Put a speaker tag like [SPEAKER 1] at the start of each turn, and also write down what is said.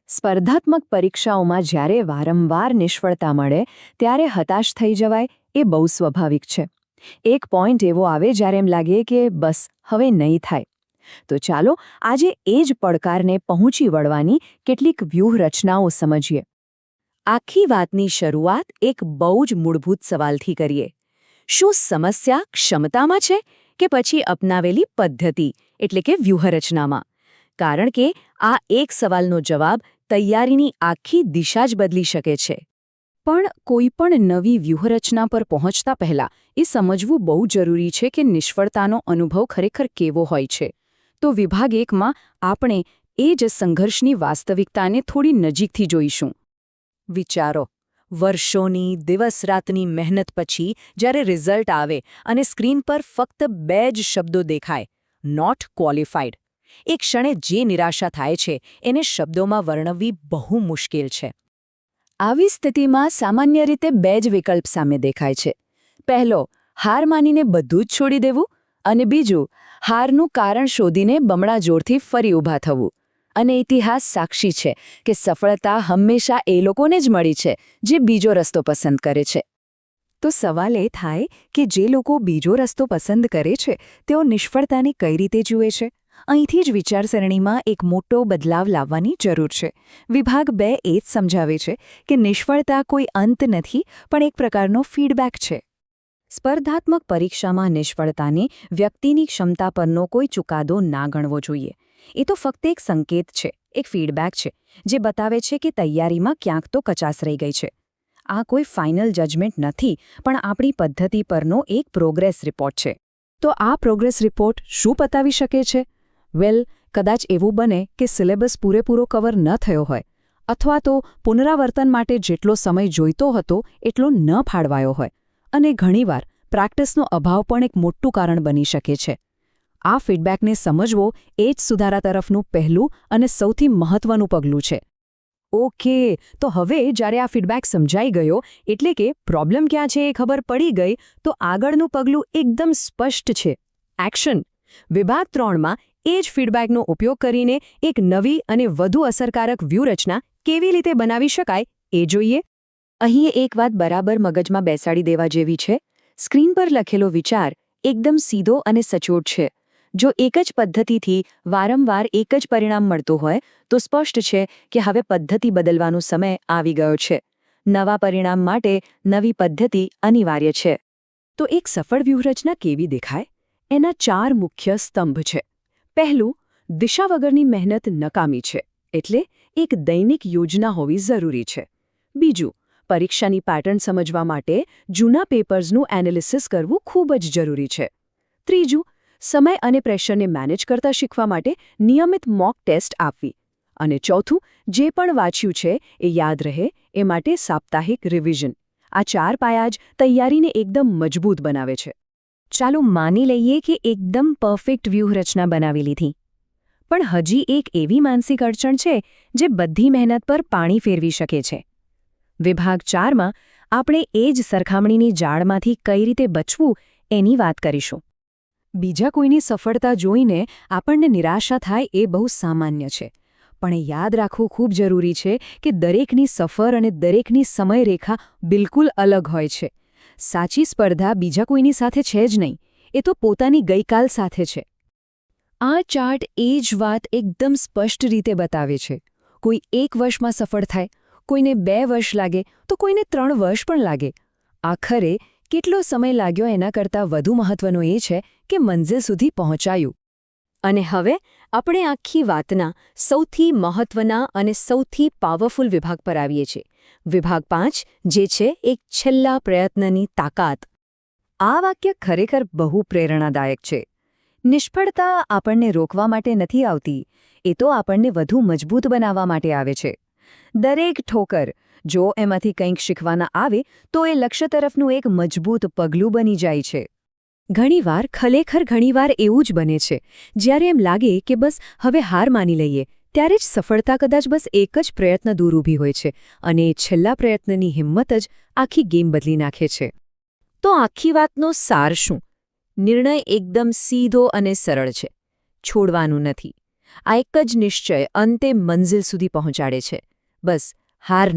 [SPEAKER 1] સ્પર્ધાત્મક પરીક્ષાઓમાં જ્યારે વારંવાર નિષ્ફળતા મળે ત્યારે હતાશ થઈ જવાય એ બહુ સ્વાભાવિક છે. એક પોઈન્ટ એવો આવે જ્યારે એમ લાગે કે બસ હવે નહીં થાય. તો ચાલો આજે એ જ પડકારને પહોંચી વળવાની કેટલીક વ્યૂહરચનાઓ સમજીએ. આખી વાતની શરૂઆત એક બહુ જ મૂળભૂત સવાલથી કરીએ. શું સમસ્યા ક્ષમતામાં છે કે પછી અપનાવેલી પદ્ધતિ એટલે કે વ્યૂહરચનામાં? કારણ કે આ એક સવાલનો જવાબ તૈયારીની આખી દિશા જ બદલી શકે છે. પણ કોઈ પણ નવી વ્યૂહરચના પર પહોંચતા પહેલા એ સમજવું બહુ જરૂરી છે કે નિષ્ફળતાનો અનુભવ ખરેખર કેવો હોય છે. તો વિભાગ 1માં આપણે એ જ સંઘર્ષની વાસ્તવિકતાને થોડી નજીકથી જોઈશું. વિચારો, વર્ષોની દિવસ-રાતની મહેનત પછી જ્યારે રિઝલ્ટ આવે અને સ્ક્રીન પર ફક્ત 2 જ શબ્દો દેખાય, નોટ ક્વોલિફાઈડ. એ ક્ષણે જે નિરાશા થાય છે એને શબ્દોમાં વર્ણવવી બહુ મુશ્કેલ છે. આવી સ્થિતિમાં સામાન્ય રીતે 2 જ વિકલ્પ સામે દેખાય છે. પહેલો, હાર માનીને બધું જ છોડી દેવું, અને બીજું, હારનું કારણ શોધીને બમણા જોરથી ફરી ઊભા થવું. અને ઇતિહાસ સાક્ષી છે કે સફળતા હંમેશા એ લોકોને જ મળી છે જે બીજો રસ્તો પસંદ કરે છે. તો સવાલ એ થાય કે જે લોકો બીજો રસ્તો પસંદ કરે છે તેઓ નિષ્ફળતાને કઈ રીતે જુએ છે? અહીંથી જ વિચારસરણીમાં એક મોટો બદલાવ લાવવાની જરૂર છે. વિભાગ 2 એ જ સમજાવે છે કે નિષ્ફળતા કોઈ અંત નથી, પણ એક પ્રકારનો ફીડબેક છે. સ્પર્ધાત્મક પરીક્ષામાં નિષ્ફળતાને વ્યક્તિની ક્ષમતા પરનો કોઈ ચુકાદો ના ગણવો જોઈએ. એ તો ફક્ત એક સંકેત છે, એક ફીડબેક છે, જે બતાવે છે કે તૈયારીમાં ક્યાંક તો કચાશ રહી ગઈ છે. આ કોઈ ફાઇનલ જજમેન્ટ નથી, પણ આપણી પદ્ધતિ પરનો એક પ્રોગ્રેસ રિપોર્ટ છે. તો આ પ્રોગ્રેસ રિપોર્ટ શું બતાવી શકે છે? કદાચ એવું બને કે સિલેબસ પૂરેપૂરો કવર ન થયો હોય, અથવા તો પુનરાવર્તન માટે જેટલો સમય જોઈતો હતો એટલો ન ફાળવાયો હોય, અને ઘણીવાર પ્રેક્ટિસનો અભાવ પણ એક મોટું કારણ બની શકે છે. આ ફીડબેકને સમજવો એ જ સુધારા તરફનું પહેલું અને સૌથી મહત્વનું પગલું છે. ઓકે, તો હવે જ્યારે આ ફીડબેક સમજાઈ ગયો, એટલે કે પ્રોબ્લેમ ક્યાં છે એ ખબર પડી ગઈ, તો આગળનું પગલું એકદમ સ્પષ્ટ છે: એક્શન. વિભાગ 3માં એ જ ફીડબેકનો ઉપયોગ કરીને એક નવી અને વધુ અસરકારક વ્યૂહરચના કેવી રીતે બનાવી શકાય એ જોઈએ. અહીં એક વાત બરાબર મગજમાં બેસાડી દેવા જેવી છે. સ્ક્રીન પર લખેલો વિચાર એકદમ સીધો અને સચોટ છે. જો એક જ પદ્ધતિથી વારંવાર એક જ પરિણામ મળતું હોય, તો સ્પષ્ટ છે કે હવે પદ્ધતિ બદલવાનો સમય આવી ગયો છે. નવા પરિણામ માટે નવી પદ્ધતિ અનિવાર્ય છે. તો એક સફળ વ્યૂહરચના કેવી દેખાય? એના 4 મુખ્ય સ્તંભ છે. પહેલું, દિશા વગરની મહેનત નકામી છે, એટલે એક દૈનિક યોજના હોવી જરૂરી છે. બીજું, પરીક્ષાની પેટર્ન સમજવા માટે જૂના પેપર્સનું એનાલિસિસ કરવું ખૂબ જ જરૂરી છે. ત્રીજું, સમય અને પ્રેશરને મેનેજ કરતા શીખવા માટે નિયમિત મોક ટેસ્ટ આપવી. અને ચોથું, જે પણ વાંચ્યું છે એ યાદ રહે એ માટે સાપ્તાહિક રિવિઝન. આ 4 પાયા જ તૈયારીને એકદમ મજબૂત બનાવે છે. ચાલો માની લઈએ કે એકદમ પરફેક્ટ વ્યૂહરચના બનાવી લીધી. પણ હજી એક એવી માનસિક અડચણ છે જે બધી મહેનત પર પાણી ફેરવી શકે છે. વિભાગ 4માં આપણે એ જ સરખામણીની જાળમાંથી કઈ રીતે બચવું એની વાત કરીશું. બીજા કોઈની સફળતા જોઈને આપણને નિરાશા થાય એ બહુ સામાન્ય છે. પણ એ યાદ રાખવું ખૂબ જરૂરી છે કે દરેકની સફર અને દરેકની સમયરેખા બિલકુલ અલગ હોય છે. સાચી સ્પર્ધા બીજા કોઈની સાથે છે જ નહીં, એ તો પોતાની ગઈકાલ સાથે છે. આ ચાર્ટ એ જ વાત એકદમ સ્પષ્ટ રીતે બતાવે છે. કોઈ 1 વર્ષમાં સફળ થાય, કોઈને 2 વર્ષ લાગે, તો કોઈને 3 વર્ષ પણ લાગે. આખરે કેટલો સમય લાગ્યો એના કરતાં વધુ મહત્વનું એ છે કે મંઝિલ સુધી પહોંચાયું. અને હવે આપણે આખી વાતના સૌથી મહત્વના અને સૌથી પાવરફુલ વિભાગ પર આવીએ છીએ. વિભાગ 5, જે છે એક છેલ્લા પ્રયત્નની તાકાત. આ વાક્ય ખરેખર બહુ પ્રેરણાદાયક છે. નિષ્ફળતા આપણને રોકવા માટે નથી આવતી, એ તો આપણને વધુ મજબૂત બનાવવા માટે આવે છે. દરેક ઠોકર, જો એમાંથી કંઈક શીખવાના આવે, તો એ લક્ષ્ય તરફનું એક મજબૂત પગલું બની જાય છે. ઘણીવાર એવું જ બને છે. જ્યારે એમ લાગે કે બસ હવે હાર માની લઈએ, ત્યારે જ સફળતા કદાચ બસ એક જ પ્રયત્ન દૂર ઊભી હોય છે, અને છેલ્લા પ્રયત્નની હિંમત જ આખી ગેમ બદલી નાખે છે. તો આખી વાતનો સાર શું? નિર્ણય એકદમ સીધો અને સરળ છે. છોડવાનું નથી. આ એક જ નિશ્ચય અંતે મંઝિલ સુધી પહોંચાડે છે. બસ હાર ન